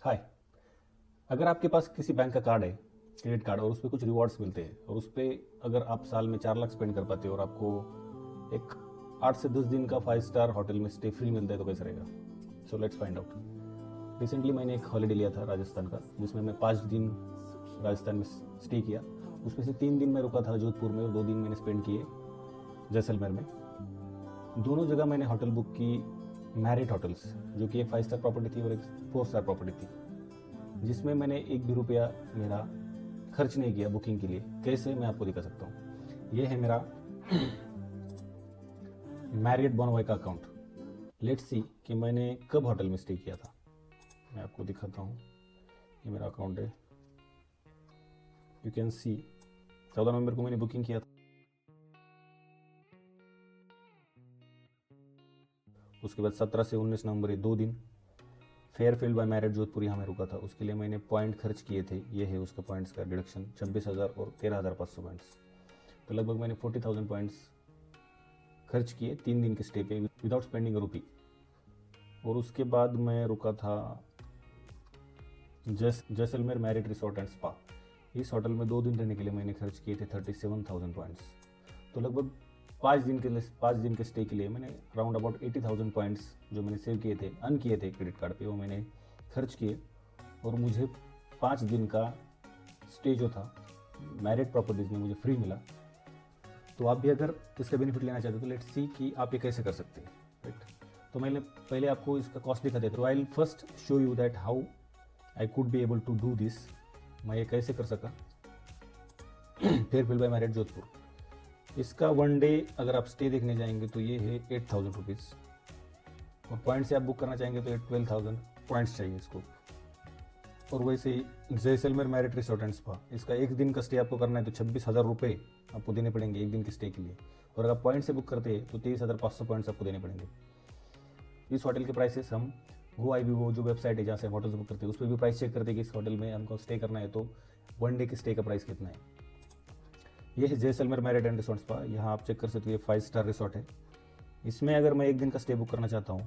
हाय। अगर आपके पास किसी बैंक का कार्ड है, क्रेडिट कार्ड, और उस पर कुछ रिवॉर्ड्स मिलते हैं और उस पर अगर आप साल में 4 लाख स्पेंड कर पाते हो और आपको एक 8 से 10 दिन का 5 स्टार होटल में स्टे फ्री मिलता है तो कैसा रहेगा? So let's find out. Recently मैंने एक हॉलीडे लिया था राजस्थान का, जिसमें मैं 5 दिन राजस्थान में स्टे किया। उसमें से 3 दिन मैं रुका था जोधपुर में और 2 दिन मैंने स्पेंड किए जैसलमेर में। दोनों जगह मैंने होटल बुक की मैरिट होटल्स, जो कि एक 5 स्टार प्रॉपर्टी थी और एक 4 स्टार प्रॉपर्टी थी, जिसमें मैंने एक भी रुपया मेरा खर्च नहीं किया बुकिंग के लिए। कैसे, मैं आपको दिखा सकता हूँ। ये है मेरा मैरियट बोनवाई का अकाउंट। लेट्स सी कि मैंने कब होटल में स्टे किया था। मैं आपको दिखाता हूँ। ये मेरा अकाउंट है, यू कैन सी 14 नवंबर को मैंने बुकिंग किया था। उसके बाद 17 से 19 नवंबर, ये 2 दिन फेयरफील्ड बाय मैरिट जोधपुर यहाँ में रुका था। उसके लिए मैंने पॉइंट खर्च किए थे। ये है उसका पॉइंट्स का डिडक्शन, 26,000 और 13,500 पॉइंट्स। तो लगभग मैंने 40,000 पॉइंट्स खर्च किए 3 दिन के स्टे पे विदाउट स्पेंडिंग रुपी। और उसके बाद मैं रुका था Jaisalmer Marriott resort and spa. इस होटल में 2 दिन रहने के लिए मैंने खर्च किए थे 37,000 पॉइंट्स। तो लगभग 5 दिन के स्टे के लिए मैंने राउंड अबाउट 80,000 पॉइंट्स जो मैंने सेव किए थे, अर्न किए थे क्रेडिट कार्ड पे, वो मैंने खर्च किए। और मुझे 5 दिन का स्टे जो था मैरिट प्रॉपर्टीज़ में मुझे फ्री मिला। तो आप भी अगर इसका बेनिफिट लेना चाहते हो तो लेट्स सी कि आप ये कैसे कर सकते हैं, राइट। तो मैंने पहले आपको इसका कॉस्ट दिखा देता हूँ। I will first show you that how I could be able to do this. मैं ये कैसे कर सका फेयरफील्ड बाय मैरिट जोधपुर। इसका 1 डे अगर आप स्टे देखने जाएंगे तो ये है 8,000 रुपीज़, और पॉइंट से आप बुक करना चाहेंगे तो 12,000 पॉइंट्स चाहिए इसको। और वैसे ही Jaisalmer Marriott resort and spa, इसका 1 दिन का स्टे आपको करना है तो 26,000 रुपये आपको देने पड़ेंगे 1 दिन के स्टे के लिए। और अगर पॉइंट से बुक करते हैं तो 23,500 पॉइंट्स आपको देने पड़ेंगे। इस होटल के प्राइसेस हम GoIBO जो वेबसाइट है जहाँ से होटल्स बुक करते हैं उस पर भी प्राइस चेक करते हैं कि इस होटल में हमको स्टे करना है तो 1 डे के स्टे का प्राइस कितना है। ये है Jaisalmer merit and resort spa. यहाँ आप चेक कर सकते हो, ये 5 स्टार रिसोर्ट है। इसमें अगर मैं 1 दिन का स्टे बुक करना चाहता हूँ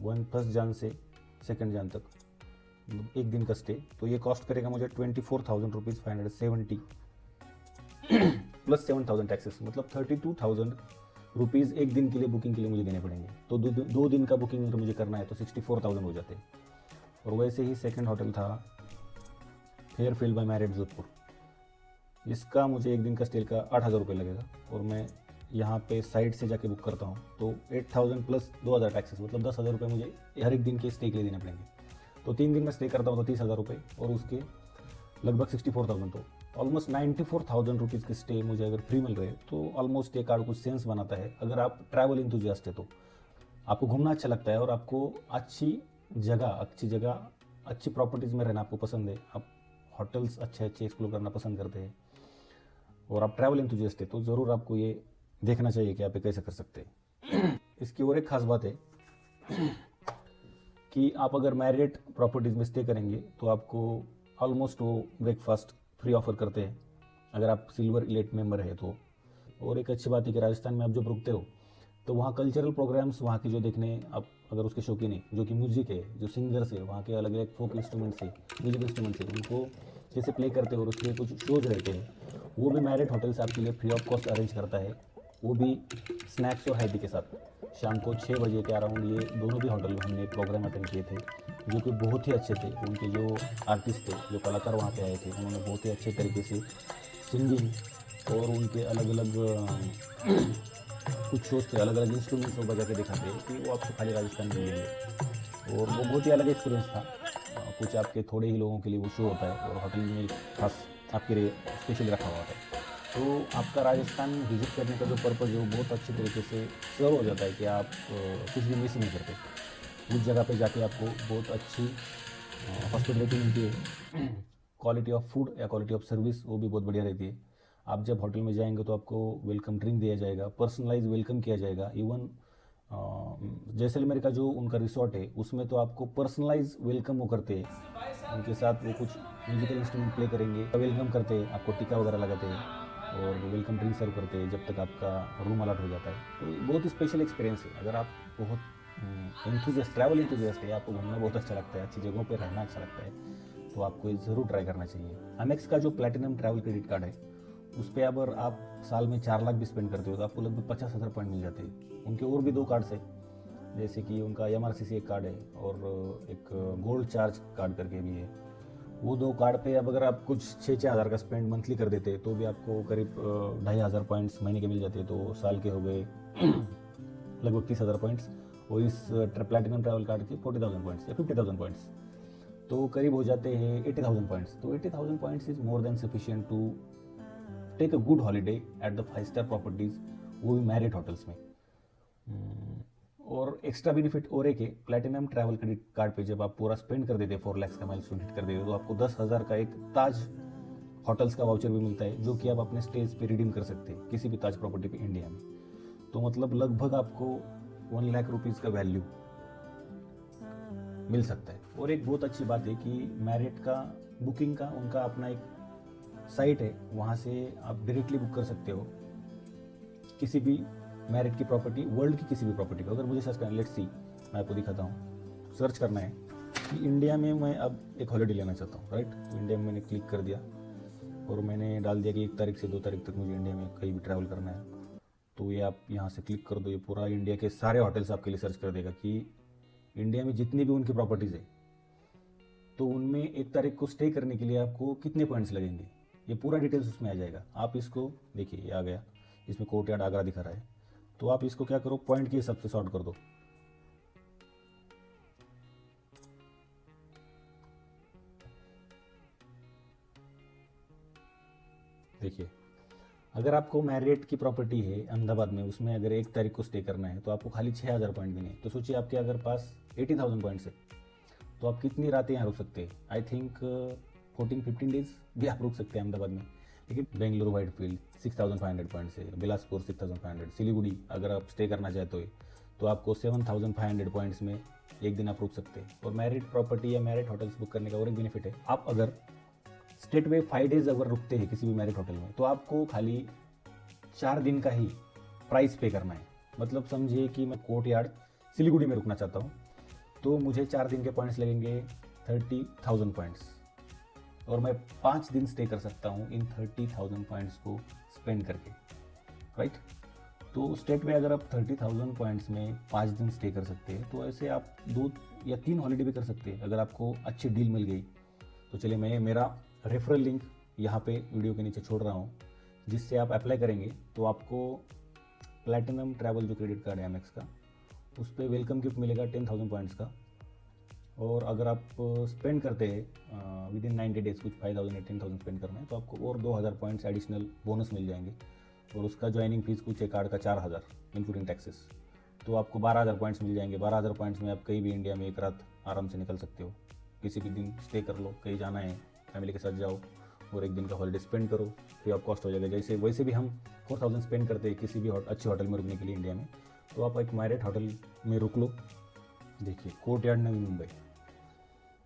1 जन से 2 जन तक, 1 दिन का स्टे, तो ये कॉस्ट करेगा मुझे 24,000 रुपीज़ 570 प्लस 7,000 टैक्सेस, मतलब 32,000 रुपीज़ 1 दिन के लिए बुकिंग के लिए मुझे देने पड़ेंगे। तो 2 दिन का बुकिंग अगर मुझे करना है तो 64,000 हो जाते। और वैसे ही सेकंड होटल था फेयरफील्ड बाय मैरिट जोधपुर। इसका मुझे 1 दिन का स्टे का 8,000 रुपये लगेगा, और मैं यहाँ पे साइट से जाके बुक करता हूँ तो 8,000 प्लस 2,000 टैक्सेस, मतलब 10,000 रुपये मुझे हर 1 दिन के स्टे के लिए देने पड़ेंगे। तो 3 दिन में स्टे करता हूँ तो 30,000 रुपये, और उसके लगभग 64,000, तो ऑलमोस्ट 94,000 रुपीज़ के स्टे मुझे अगर फ्री मिल रहे हैं तो ऑलमोस्ट ये कार्ड कुछ सेंस बनाता है। अगर आप ट्रैवल इंथुजियास्ट है तो आपको घूमना अच्छा लगता है और आपको अच्छी जगह अच्छी प्रॉपर्टीज़ में रहना आपको पसंद है, आप होटल्स अच्छे एक्सप्लोर करना पसंद करते हैं और आप ट्रैवल इंथुजियास्ट है, तो ज़रूर आपको ये देखना चाहिए कि आप ये कैसे कर सकते हैं। इसकी और एक खास बात है कि आप अगर मैरिट प्रॉपर्टीज़ में स्टे करेंगे तो आपको ऑलमोस्ट वो ब्रेकफास्ट फ्री ऑफर करते हैं अगर आप सिल्वर इलेट मेंबर है तो। और एक अच्छी बात है कि राजस्थान में आप जब रुकते हो तो वहाँ कल्चरल प्रोग्राम्स, वहाँ की जो देखने आप अगर उसके शौकीन है, जो कि म्यूज़िक है, जो सिंगर्स है, वहाँ के अलग अलग फोक इंस्ट्रूमेंट्स है, म्यूजिक इंस्ट्रूमेंट्स है, उनको कैसे प्ले करते हैं और उसके कुछ शोज रहते हैं, वो भी मैरिट होटल्स आपके लिए फ्री ऑफ कॉस्ट अरेंज करता है, वो भी स्नैक्स और हाई टी के साथ। शाम को 6 बजे के अराउंड ये दोनों भी होटल में हमने प्रोग्राम अटेंड किए थे, जो कि बहुत ही अच्छे थे। उनके जो आर्टिस्ट थे, जो कलाकार वहाँ पे आए थे, उन्होंने बहुत ही अच्छे तरीके से सिंगिंग और उनके अलग अलग कुछ शोज थे, अलग अलग इंस्ट्रूमेंट्स वो बजा के दिखाते हैं कि वो आपको खाली राजस्थान में मिलेंगे, और वो बहुत ही अलग एक्सपीरियंस था। कुछ आपके थोड़े ही लोगों के लिए वो शो होता है और होटल में खास आपके लिए स्पेशली रखा हुआ होता है। तो आपका राजस्थान विजिट करने का जो पर्पज़ है वो बहुत अच्छे तरीके से सर्व हो जाता है कि आप कुछ भी मिस नहीं करते। उस जगह पे जाके आपको बहुत अच्छी हॉस्पिटलिटी मिलती है, क्वालिटी ऑफ फूड या क्वालिटी ऑफ सर्विस वो भी बहुत बढ़िया रहती है। आप जब होटल में जाएंगे तो आपको वेलकम ड्रिंक दिया जाएगा, पर्सनलाइज वेलकम किया जाएगा। इवन जैसलमेर का जो उनका रिसोर्ट है उसमें तो आपको पर्सनलाइज वेलकम वो करते हैं, उनके साथ वो कुछ म्यूजिकल इंस्ट्रूमेंट प्ले करेंगे, वेलकम करते हैं, आपको टीका वगैरह लगाते हैं और वेलकम ड्रिंक सर्व करते हैं जब तक आपका रूम अलॉट हो जाता है। तो बहुत ही स्पेशल एक्सपीरियंस है। अगर आप बहुत ट्रैवल इंथुजियास्ट है, आपको घूमना बहुत अच्छा लगता है, अच्छी जगहों पे रहना अच्छा लगता है, तो आपको ये ज़रूर ट्राई करना चाहिए। अमेक्स का जो प्लैटिनम ट्रैवल क्रेडिट कार्ड है, उस पर अगर आप साल में 4 लाख भी स्पेंड करते हो तो आपको लगभग 50,000 पॉइंट मिल जाते हैं। उनके और भी 2 कार्ड्स है, जैसे कि उनका MRCC एक कार्ड है और एक गोल्ड चार्ज कार्ड करके भी है। वो 2 कार्ड पे अब अगर आप कुछ 6-6 हज़ार का स्पेंड मंथली कर देते तो भी आपको करीब 2,500 पॉइंट्स महीने के मिल जाते, तो साल के हो गए लगभग 30,000 पॉइंट्स। और इस प्लैटिनम ट्रैवल कार्ड के 40,000 पॉइंट्स या 50,000 पॉइंट्स, तो करीब हो जाते हैं 80,000 पॉइंट्स। तो 80,000 points is more than sufficient to take a good holiday at the 5 star properties, वो भी मैरिट होटल्स में। और एक्स्ट्रा बेनिफिट और एक है, प्लैटिनम ट्रैवल क्रेडिट कार्ड पे जब आप पूरा स्पेंड कर देते 4 लाख का माइलस्टोन हिट कर देते तो आपको 10,000 का एक ताज होटल्स का वाउचर भी मिलता है, जो कि आप अपने स्टेज पे रिडीम कर सकते हैं किसी भी ताज प्रॉपर्टी पे इंडिया में। तो मतलब लगभग आपको 1 लाख रुपीज़ का वैल्यू मिल सकता है। और एक बहुत अच्छी बात है कि मैरिट का बुकिंग का उनका अपना एक साइट है, वहाँ से आप डायरेक्टली बुक कर सकते हो किसी भी मैरिट की प्रॉपर्टी, वर्ल्ड की किसी भी प्रॉपर्टी को। अगर मुझे सर्च करना, लेट्स सी, मैं आपको दिखाता हूँ, सर्च करना है कि इंडिया में मैं अब एक हॉलीडे लेना चाहता हूँ, राइट। तो इंडिया में मैंने क्लिक कर दिया और मैंने डाल दिया कि 1 तारीख से 2 तारीख तक मुझे इंडिया में कहीं भी ट्रैवल करना है। तो ये आप यहाँ से क्लिक कर दो, ये पूरा इंडिया के सारे होटल्स आपके लिए सर्च कर देगा कि इंडिया में जितनी भी उनकी प्रॉपर्टीज़ है, तो उनमें 1 तारीख को स्टे करने के लिए आपको कितने पॉइंट्स लगेंगे, ये पूरा डिटेल्स उसमें आ जाएगा। आप इसको देखिए, ये आ गया, इसमें कोर्टयार्ड आगरा दिखा रहा है। तो आप इसको क्या करो, पॉइंट के हिसाब से सॉर्ट कर दो। देखिए, अगर आपको मैरियट की प्रॉपर्टी है अहमदाबाद में, उसमें अगर 1 तारीख को स्टे करना है तो आपको खाली 6,000 पॉइंट देने हैं। तो सोचिए आपके अगर पास 80,000 पॉइंट्स है तो आप कितनी रातें यहाँ रुक सकते हैं। आई थिंक 14-15 डेज भी आप रुक सकते हैं अहमदाबाद में। लेकिन बेंगलुरु वाइटफील्ड 6,500 पॉइंट्स है, बिलासपुर 6,500, सिलीगुड़ी अगर आप स्टे करना चाहते हो तो आपको 7,500 पॉइंट्स में एक दिन आप रुक सकते हैं। और मैरिट प्रॉपर्टी या मैरिट होटल्स बुक करने का और एक बेनिफिट है, आप अगर स्टेट में 5 डेज अगर रुकते हैं किसी भी मैरिट होटल में तो आपको खाली 4 दिन का ही प्राइस पे करना है। मतलब समझिए कि मैं कोर्टयार्ड सिलीगुड़ी में रुकना चाहता हूँ तो मुझे 4 दिन के पॉइंट्स लगेंगे 30,000 पॉइंट्स, और मैं 5 दिन स्टे कर सकता हूँ इन 30,000 पॉइंट्स को स्पेंड करके, राइट। तो स्टेट में अगर आप 30,000 पॉइंट्स में 5 दिन स्टे कर सकते हैं तो ऐसे आप 2 या 3 हॉलीडे भी कर सकते हैं अगर आपको अच्छी डील मिल गई। तो चलिए, मैं मेरा रेफरल लिंक यहाँ पे वीडियो के नीचे छोड़ रहा हूँ, जिससे आप अप्लाई करेंगे तो आपको प्लैटिनम ट्रैवल जो क्रेडिट कार्ड है एमएक्स का, उस पर वेलकम गिफ्ट मिलेगा 10,000 पॉइंट्स का। और अगर आप स्पेंड करते हैं विद इन 90 डेज कुछ 5,000 या 10,000 स्पेंड करना है तो आपको और 2,000 पॉइंट्स एडिशनल बोनस मिल जाएंगे। और उसका ज्वाइनिंग फीस कुछ है कार्ड का 4,000 इंक्लूडिंग टैक्सेस, तो आपको 12,000 पॉइंट्स मिल जाएंगे। 12,000 पॉइंट्स में आप कहीं भी इंडिया में एक रात आराम से निकल सकते हो, किसी भी दिन स्टे कर लो, कहीं जाना है फैमिली के साथ जाओ और एक दिन का हॉलीडे स्पेंड करो, फ्री ऑफ कॉस्ट हो जाएगा। जैसे वैसे भी हम 4,000 स्पेंड करते हैं किसी भी अच्छे होटल में रुकने के लिए इंडिया में, तो आप एक मैरिट होटल में रुक लो। देखिए, कोर्टयार्ड नवी मुंबई,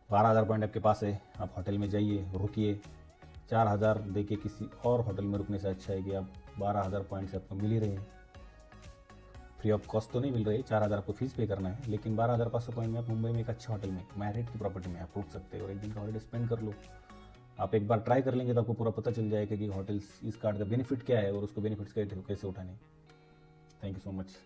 12,000 पॉइंट आपके पास है, आप होटल में जाइए, रुकिए। 4,000 दे के किसी और होटल में रुकने से अच्छा है कि आप 12,000 पॉइंट से आपको मिल ही रहे हैं। फ्री ऑफ कॉस्ट तो नहीं मिल रही, 4,000 आपको फीस पे करना है, लेकिन 12,500 पॉइंट में आप मुंबई में एक अच्छे होटल में मैरिट की प्रॉपर्टी में आप रुक सकते हैं और एक दिन का हॉलीडे स्पेंड कर लो। आप एक बार ट्राई कर लेंगे तो आपको पूरा पता चल जाएगा कि होटल्स इस कार्ड का बेनिफिट क्या है और उसको बेनिफिट्स कैसे उठाने। Thank you so much.